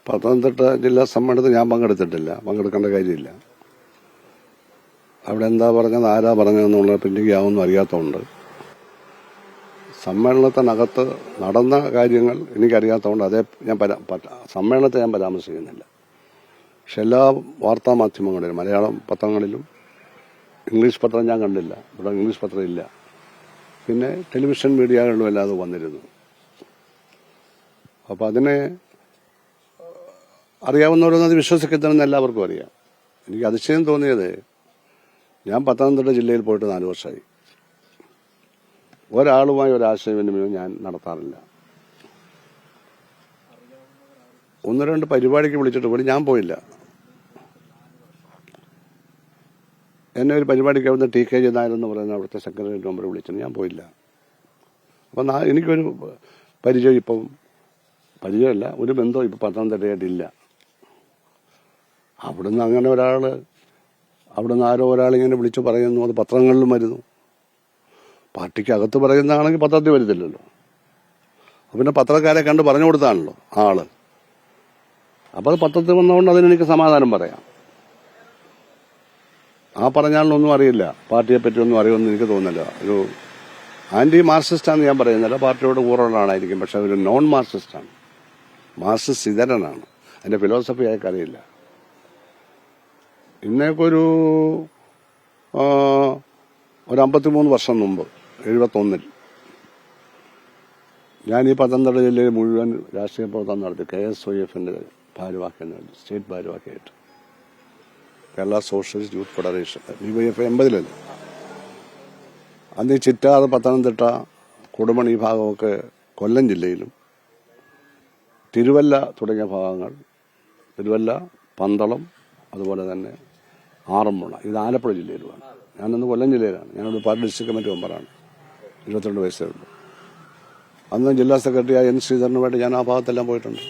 പത്തനംതിട്ട ജില്ലാ സമ്മേളനത്തിൽ ഞാൻ പങ്കെടുക്കേണ്ട കാര്യമില്ല. അവിടെ എന്താ പറഞ്ഞത്, ആരാ പറഞ്ഞതെന്നുള്ള പിന്നെ യാതൊന്നും അറിയാത്തതുകൊണ്ട് സമ്മേളനത്തിനകത്ത് നടന്ന കാര്യങ്ങൾ എനിക്കറിയാത്തതുകൊണ്ട് സമ്മേളനത്തെ ഞാൻ പരാമർശിക്കുന്നില്ല. പക്ഷെ എല്ലാ വാർത്താ മാധ്യമങ്ങളിലും, മലയാളം പത്രങ്ങളിലും, ഇംഗ്ലീഷ് പത്രം ഞാൻ കണ്ടില്ല. ഇവിടെ ഇംഗ്ലീഷ് പത്രം ഇല്ല. പിന്നെ ടെലിവിഷൻ മീഡിയകളിലും അല്ലാതെ വന്നിരുന്നു. അപ്പം അതിനെ അറിയാവുന്നവരൊന്നും അത് വിശ്വസിക്കരുതെന്ന് എല്ലാവർക്കും അറിയാം. എനിക്ക് അതിശയം തോന്നിയത്, ഞാൻ പത്തനംതിട്ട ജില്ലയിൽ പോയിട്ട് 4 വർഷമായി. ഒരാളുമായി ഒരാശയവിനിമയവും ഞാൻ നടത്താറില്ല. 1-2 പരിപാടിക്ക് വിളിച്ചിട്ട് പോലും ഞാൻ പോയില്ല. എന്നെ ഒരു പരിപാടിക്ക് അവിടുന്ന് TK നായർ എന്ന് പറയുന്ന അവിടുത്തെ സെക്രട്ടറി നമ്പർ വിളിച്ചിട്ട് ഞാൻ പോയില്ല. അപ്പം എനിക്കൊരു പരിചയമല്ല, ഒരു ബന്ധവും ഇപ്പം പത്തനംതിട്ടയായിട്ടില്ല. അവിടുന്ന് അങ്ങനെ അവിടുന്ന് ആരോ ഒരാളിങ്ങനെ വിളിച്ചു പറയുന്നു, അത് പത്രങ്ങളിലും വരുന്നു. പാർട്ടിക്ക് അകത്ത് പറയുന്നതാണെങ്കിൽ പത്രത്തിൽ വരുന്നില്ലല്ലോ. പിന്നെ പത്രക്കാരെ കണ്ട് പറഞ്ഞു കൊടുത്താണല്ലോ ആള്. അപ്പോൾ അത് പത്രത്തിൽ വന്നതുകൊണ്ട് അതിനെനിക്ക് സമാധാനം പറയാം. ആ പറഞ്ഞാലൊന്നും അറിയില്ല, പാർട്ടിയെ പറ്റി ഒന്നും അറിയുമെന്ന് എനിക്ക് തോന്നുന്നില്ല. ഒരു ആന്റി മാർക്സിസ്റ്റാന്ന് ഞാൻ പറയുന്നില്ല, പാർട്ടിയോട് കൂറുള്ളതാണായിരിക്കും. പക്ഷെ ഒരു നോൺ മാർക്സിസ്റ്റാണ്, മാർക്സിസ്റ്റ് ഇതരനാണ്. അതിന്റെ ഫിലോസഫി അയാൾക്ക് അറിയില്ല. ഇന്നേക്കൊരു 53 വർഷം മുമ്പ് 71 ഞാൻ ഈ പത്തനംതിട്ട ജില്ലയിൽ മുഴുവൻ രാഷ്ട്രീയ പ്രവർത്തനം നടത്തി. KSYFന്റെ ഭാരവാഹിയാണ്, സ്റ്റേറ്റ് ഭാരവാഹിയായിട്ട്. Kerala socialist youth federation, DYF 80 അന്ന് ഈ ചിറ്റാറ്, പത്തനംതിട്ട, കൊടുമൺ ഈ ഭാഗമൊക്കെ കൊല്ലം ജില്ലയിലും, തിരുവല്ല തുടങ്ങിയ ഭാഗങ്ങൾ, തിരുവല്ല, പന്തളം, അതുപോലെ തന്നെ ആറന്മുള, ഇത് ആലപ്പുഴ ജില്ലയിലുമാണ്. ഞാനന്ന് കൊല്ലം ജില്ലയിലാണ്. ഞാനൊരു പാർട്ടി ഡിസ്ട്രിക്ട് കമ്മിറ്റി മെമ്പറാണ്. 22 വയസ്സേ ഉള്ളൂ. അന്ന് ജില്ലാ സെക്രട്ടറിയായ N ശ്രീധരനുമായിട്ട് ഞാൻ ആ ഭാഗത്തെല്ലാം പോയിട്ടുണ്ട്.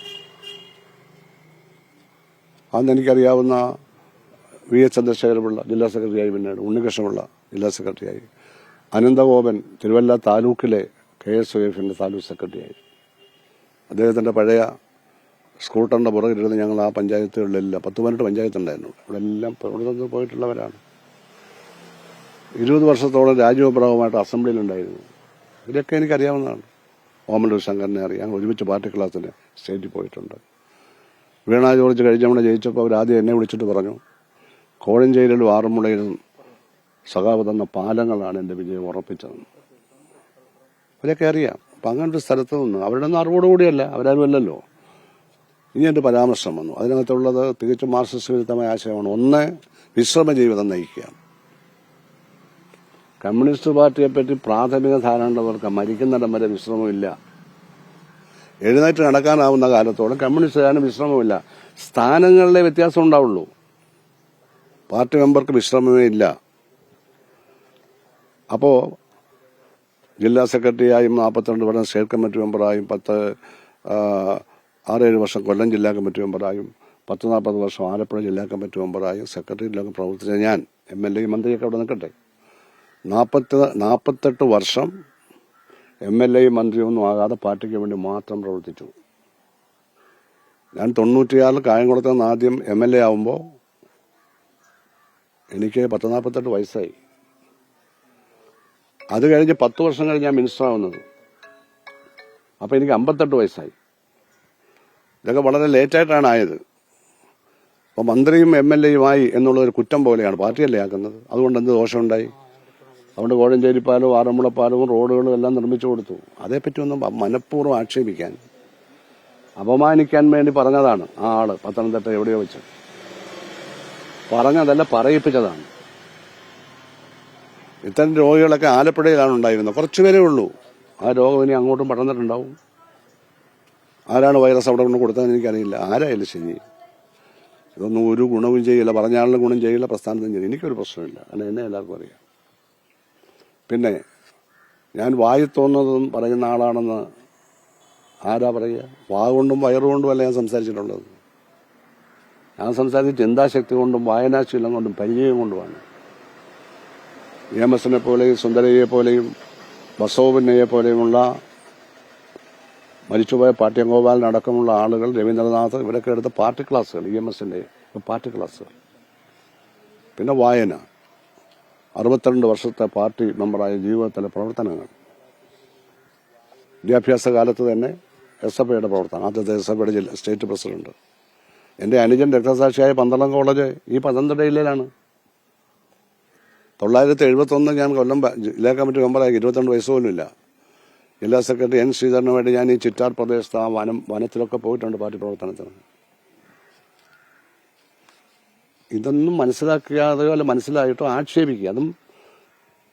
അന്ന് എനിക്കറിയാവുന്ന VH ചന്ദ്രശേഖരപിള്ള ജില്ലാ സെക്രട്ടറിയായി, പിന്നീട് ഉണ്ണികൃഷ്ണപിള്ള ജില്ലാ സെക്രട്ടറിയായി, അനന്തഗോപൻ തിരുവല്ല താലൂക്കിലെ KSYFന്റെ താലൂക്ക് സെക്രട്ടറിയായി. അദ്ദേഹത്തിന്റെ പഴയ സ്കൂട്ടറിന്റെ പുറകിലിരുന്ന് ഞങ്ങൾ ആ പഞ്ചായത്തുകളിലെല്ലാം 10-18 പഞ്ചായത്തുണ്ടായിരുന്നു. അവിടെ എല്ലാം പ്രവർത്തനത്തിൽ പോയിട്ടുള്ളവരാണ്. 20 വർഷത്തോളം രാജഗോപുരവുമായിട്ട് അസംബ്ലിയിലുണ്ടായിരുന്നു. ഇതൊക്കെ എനിക്കറിയാവുന്നതാണ്. ഓമല്ലൂർ ശങ്കരനെ അറിയാം. ഒരുമിച്ച് പാർട്ടി ക്ലാസ്സിന് സ്റ്റേറ്റിൽ പോയിട്ടുണ്ട്. വീണ ജോർജ് കഴിഞ്ഞ തവണ ജയിച്ചപ്പോൾ അവരാദ്യം എന്നെ വിളിച്ചിട്ട് പറഞ്ഞു, കോഴഞ്ചേരിയിലും ആറന്മുളയിലും സഖാവ് തന്ന പാലങ്ങളാണ് എൻ്റെ വിജയം ഉറപ്പിച്ചതെന്ന്. അവരൊക്കെ അറിയാം. അപ്പം അങ്ങനൊരു സ്ഥലത്ത് നിന്ന് അവരുടെ ഒന്നും അറിവോടുകൂടിയല്ല, അവരാരും അല്ലല്ലോ. ഇനി എൻ്റെ പരാമർശം വന്നു. അതിനകത്തുള്ളത് തികച്ചും മാർക്സിസ്റ്റ് വിരുദ്ധമായ ആശയമാണ്. ഒന്ന്, വിശ്രമ ജീവിതം നയിക്കുക. കമ്മ്യൂണിസ്റ്റ് പാർട്ടിയെപ്പറ്റി പ്രാഥമിക ധാരണയുള്ളവർക്ക് മരിക്കുന്നിടം വരെ വിശ്രമമില്ല. എഴുന്നേറ്റ് നടക്കാനാവുന്ന കാലത്തോളം കമ്മ്യൂണിസ്റ്റുകാരന് വിശ്രമമില്ല. സ്ഥാനങ്ങളിലെ വ്യത്യാസം ഉണ്ടാവുള്ളൂ. പാർട്ടി മെമ്പർക്ക് വിശ്രമമേ ഇല്ല. അപ്പോ ജില്ലാ സെക്രട്ടറിയായും 42 വർഷം സ്റ്റേറ്റ് കമ്മിറ്റി മെമ്പറായും 6-7 വർഷം കൊല്ലം ജില്ലാ കമ്മിറ്റി മെമ്പറായും 40 വർഷം ആലപ്പുഴ ജില്ലാ കമ്മിറ്റി മെമ്പറായും സെക്രട്ടറിയിലൊക്കെ പ്രവർത്തിച്ച ഞാൻ, MLA മന്ത്രിയൊക്കെ അവിടെ നിൽക്കട്ടെ, 48 വർഷം MLA മന്ത്രിയൊന്നും ആകാതെ പാർട്ടിക്ക് വേണ്ടി മാത്രം പ്രവർത്തിച്ചു. ഞാൻ 96 കായംകുളത്ത് നിന്ന് ആദ്യം MLA ആവുമ്പോൾ എനിക്ക് 48 വയസ്സായി. അത് കഴിഞ്ഞ് 10 വർഷം കഴിഞ്ഞ് ഞാൻ മിനിസ്റ്റർ ആവുന്നത്. അപ്പം എനിക്ക് 58 വയസ്സായി. ഇതൊക്കെ വളരെ ലേറ്റായിട്ടാണ് ആയത്. അപ്പോൾ മന്ത്രിയും MLAയുമായി എന്നുള്ളൊരു കുറ്റം പോലെയാണ് പാർട്ടിയല്ലേ ആക്കുന്നത്. അതുകൊണ്ട് എന്ത് ദോഷമുണ്ടായി? അതുകൊണ്ട് കോഴഞ്ചേരിപ്പാലവും ആറന്മുളപ്പാലവും റോഡുകളും എല്ലാം നിർമ്മിച്ചു കൊടുത്തു. അതേപ്പറ്റി ഒന്നും മനഃപൂർവ്വം ആക്ഷേപിക്കാൻ, അപമാനിക്കാൻ വേണ്ടി പറഞ്ഞതാണ് ആ ആള്. പത്തനംതിട്ട എവിടെയോ വെച്ച് പറഞ്ഞതല്ല, പറയിപ്പിച്ചതാണ്. ഇത്തരം രോഗികളൊക്കെ ആലപ്പുഴയിലാണ് ഉണ്ടായിരുന്നത്. കുറച്ചുപേരേ ഉള്ളൂ. ആ രോഗം ഇനി അങ്ങോട്ടും പടർന്നിട്ടുണ്ടാവും. ആരാണ് വൈറസ് അവിടെ കൊണ്ട് കൊടുത്തതെന്ന് എനിക്കറിയില്ല. ആരായാലും ശരി, ഇതൊന്നും ഒരു ഗുണവും ചെയ്യില്ല. പറഞ്ഞ ആളിന് ഗുണം ചെയ്യില്ല, പ്രസ്ഥാനത്തും ചെയ്യില്ല. എനിക്കൊരു പ്രശ്നമില്ല. കാരണം എന്നെ എല്ലാവർക്കും അറിയാം. പിന്നെ ഞാൻ വായി തോന്നുന്നതും പറയുന്ന ആളാണെന്ന് ആരാ പറയുക? വാഗൊണ്ടും വയറുകൊണ്ടും അല്ല ഞാൻ സംസാരിച്ചിട്ടുള്ളത്. ഞാൻ സംസാരിച്ച ചിന്താശക്തി കൊണ്ടും വായനാശീലം കൊണ്ടും പരിചയം കൊണ്ടുമാണ്. EMSനെ പോലെയും സുന്ദരയെ പോലെയും ബസവപിന്നയെ പോലെയുമുള്ള മരിച്ചുപോയ പാട്യഗോപാലനടക്കമുള്ള ആളുകൾ, രവീന്ദ്രനാഥ്, ഇവരൊക്കെ എടുത്ത പാർട്ടി ക്ലാസ്സുകൾ, EMSന്റെ പാർട്ടി ക്ലാസ്സുകൾ. പിന്നെ വായന, 62 വർഷത്തെ പാർട്ടി മെമ്പറായ ജീവിതത്തിലെ പ്രവർത്തനങ്ങൾ. വിദ്യാഭ്യാസ കാലത്ത് തന്നെ SFIയുടെ പ്രവർത്തനം, ആദ്യത്തെ SFIയുടെ സ്റ്റേറ്റ് പ്രസിഡന്റ്. എന്റെ അനുജൻ രക്തസാക്ഷിയായ പന്തളം കോളേജ് ഈ പത്തനംതിട്ട ജില്ലയിലാണ്. 971 ഞാൻ കൊല്ലം ജില്ലാ കമ്മിറ്റി മെമ്പറായി, 22 വയസ്സ് പോലുമില്ല. ജില്ലാ സെക്രട്ടറി N. ശ്രീധരന് വേണ്ടി ഞാൻ ഈ ചിറ്റാർ പ്രദേശത്ത് ആ വനത്തിലൊക്കെ പോയിട്ടുണ്ട് പാർട്ടി പ്രവർത്തനത്തിന്. ഇതൊന്നും മനസ്സിലാക്കാതെയോ അല്ല മനസ്സിലായിട്ടോ ആക്ഷേപിക്കുക. അതും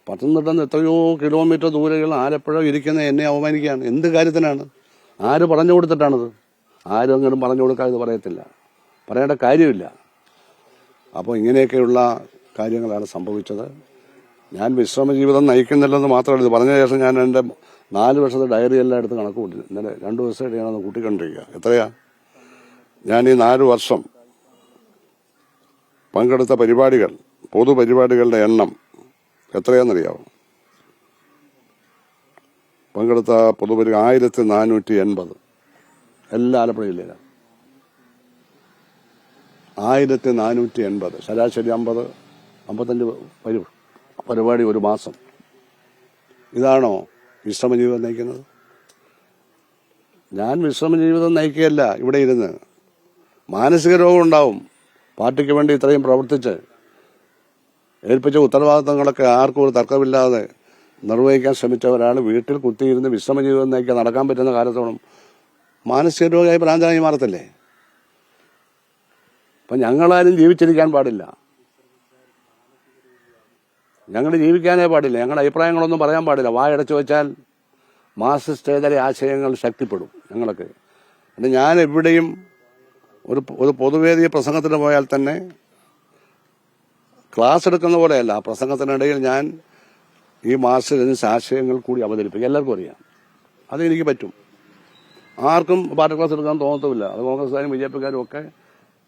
പത്തനംതിട്ട നിന്ന് എത്രയോ കിലോമീറ്റർ ദൂരെയുള്ള ആലപ്പുഴ ഇരിക്കുന്ന എന്നെ അവമാനിക്കുകയാണ്. എന്ത് കാര്യത്തിനാണ്? ആര് പറഞ്ഞു കൊടുത്തിട്ടാണത്? ആരെങ്കിലും പറഞ്ഞു കൊടുക്കാൻ ഇത് പറയത്തില്ല, പറയേണ്ട കാര്യമില്ല. അപ്പോൾ ഇങ്ങനെയൊക്കെയുള്ള കാര്യങ്ങളാണ് സംഭവിച്ചത്. ഞാൻ വിശ്രമ ജീവിതം നയിക്കുന്നില്ലെന്ന് മാത്രമല്ല, ഇത് പറഞ്ഞ ശേഷം ഞാൻ എൻ്റെ 4 വർഷത്തെ ഡയറി എല്ലാം എടുത്ത് കണക്ക് കൂട്ടി. ഇന്നലെ 2 ദിവസമായിട്ട് ഞാനത് കൂട്ടിക്കൊണ്ടിരിക്കുക. എത്രയാ ഞാൻ ഈ 4 വർഷം പങ്കെടുത്ത പരിപാടികൾ, പൊതുപരിപാടികളുടെ എണ്ണം എത്രയാണെന്നറിയാമോ? പങ്കെടുത്ത പൊതുപരിപാടി 1480. എല്ലാ ആലപ്പുഴ ജില്ലയിലാണ് 1480. ശരാശരി 50-55 പരിപാടി ഒരു മാസം. ഇതാണോ വിശ്രമ ജീവിതം നയിക്കുന്നത്? ഞാൻ വിശ്രമ ജീവിതം നയിക്കുകയല്ല. ഇവിടെ ഇരുന്ന് മാനസിക രോഗം ഉണ്ടാവും. പാർട്ടിക്ക് വേണ്ടി ഇത്രയും പ്രവർത്തിച്ച് ഏൽപ്പിച്ച ഉത്തരവാദിത്തങ്ങളൊക്കെ ആർക്കും ഒരു തർക്കമില്ലാതെ നിർവഹിക്കാൻ ശ്രമിച്ച ഒരാൾ വീട്ടിൽ കുത്തിയിരുന്ന് വിശ്രമ ജീവിതം നയിക്കാൻ നടക്കാൻ പറ്റുന്ന കാലത്തോളം മാനസിക രോഗിയായി ഭ്രാന്തനായി മാറത്തില്ലേ? അപ്പം ഞങ്ങളാരും ജീവിച്ചിരിക്കാൻ പാടില്ല. ഞങ്ങൾ ജീവിക്കാനേ പാടില്ല. ഞങ്ങളുടെ അഭിപ്രായങ്ങളൊന്നും പറയാൻ പാടില്ല. വായടച്ചു വെച്ചാൽ മാർക്സിസ്റ്റേതര ആശയങ്ങൾ ശക്തിപ്പെടും ഞങ്ങൾക്ക്. പിന്നെ ഞാൻ എവിടെയും ഒരു പൊതുവേദി പ്രസംഗത്തിന് പോയാൽ തന്നെ ക്ലാസ് എടുക്കുന്ന പോലെയല്ല, ആ പ്രസംഗത്തിനിടയിൽ ഞാൻ ഈ മാർക്സിസ്റ്റ് ആശയങ്ങൾ കൂടി അവതരിപ്പിക്കും. എല്ലാവർക്കും അറിയാം, അതെനിക്ക് പറ്റും. ആർക്കും പാർട്ടി ക്ലാസ് എടുക്കാൻ തോന്നത്തുമില്ല. അത് കോൺഗ്രസ്സുകാരും BJPക്കാരും ഒക്കെ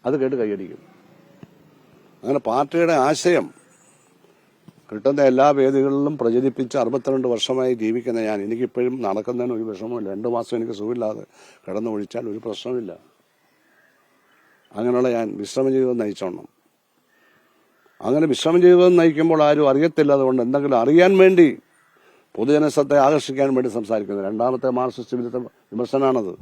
അത് കേട്ട് കൈയടിക്കും. അങ്ങനെ പാർട്ടിയുടെ ആശയം കിട്ടുന്ന എല്ലാ വേദികളിലും പ്രചരിപ്പിച്ച് 62 വർഷമായി ജീവിക്കുന്ന ഞാൻ, എനിക്കിപ്പോഴും നടക്കുന്നതിന് ഒരു വിഷമമില്ല. 2 മാസം എനിക്ക് സുഖമില്ലാതെ കിടന്നു ഒഴിച്ചാൽ ഒരു പ്രശ്നമില്ല. അങ്ങനെയുള്ള ഞാൻ വിശ്രമ ജീവിതം നയിച്ചോണം. അങ്ങനെ വിശ്രമ ജീവിതം നയിക്കുമ്പോൾ ആരും അറിയത്തില്ല. അതുകൊണ്ട് എന്തെങ്കിലും അറിയാൻ വേണ്ടി, പൊതുജനശ്രദ്ധ ആകർഷിക്കാൻ വേണ്ടി സംസാരിക്കുന്നത് രണ്ടാമത്തെ മാർക്സിസ്റ്റ് വിരുദ്ധ വിമർശനമാണത്.